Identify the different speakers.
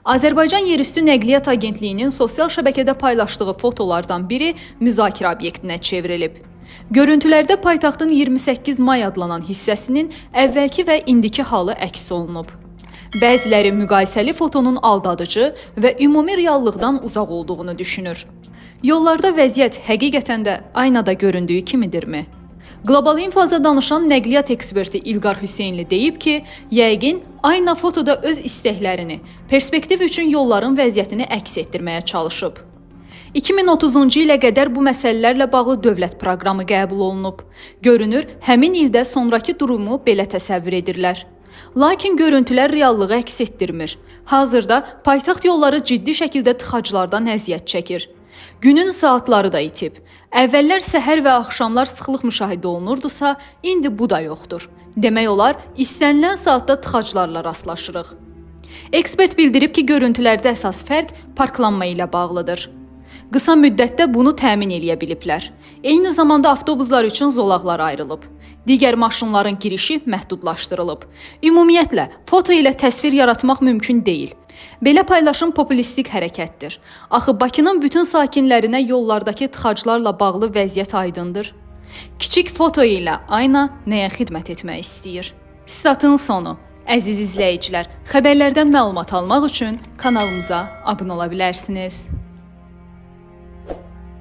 Speaker 1: Azərbaycan Yerüstü Nəqliyyat Agentliyinin sosial şəbəkədə paylaşdığı fotolardan biri müzakirə obyektinə çevrilib. Görüntülərdə paytaxtın 28 may adlanan hissəsinin əvvəlki və indiki halı əks olunub. Bəziləri müqayisəli fotonun aldadıcı və ümumi reallıqdan uzaq olduğunu düşünür. Yollarda vəziyyət həqiqətən də aynada göründüyü kimidirmi? Qlobal İnfoza danışan nəqliyyat eksperti İlqar Hüseynli deyib ki, yəqin ayna fotoda öz istəklərini, perspektiv üçün yolların vəziyyətini əks etdirməyə çalışıb. 2030-cu ilə qədər bu məsələlərlə bağlı dövlət proqramı qəbul olunub. Görünür, həmin ildə sonrakı durumu belə təsəvvür edirlər. Lakin görüntülər reallığı əks etdirmir. Hazırda paytaxt yolları ciddi şəkildə tıxaclardan əziyyət çəkir. Günün saatları da itib. Əvvəllər səhər və axşamlar sıxlıq müşahidə olunurdusa, indi bu da yoxdur. Demək olar, istənilən saatda tıxaclarla rastlaşırıq. Ekspert bildirib ki, görüntülərdə əsas fərq parklanma ilə bağlıdır. Qısa müddətdə bunu təmin edə biliblər. Eyni zamanda avtobuslar üçün zolaqlar ayrılıb. Digər maşınların girişi məhdudlaşdırılıb. Ümumiyyətlə, foto ilə təsvir yaratmaq mümkün deyil. Belə paylaşım populistik hərəkətdir. Axı Bakının bütün sakinlərinə yollardakı tıxaclarla bağlı vəziyyət aydındır. Kiçik foto ilə ayna nəyə xidmət etmək istəyir? Statın sonu. Əziz izləyicilər, xəbərlərdən məlumat almaq üçün kanalımıza abunə ola bilərsiniz.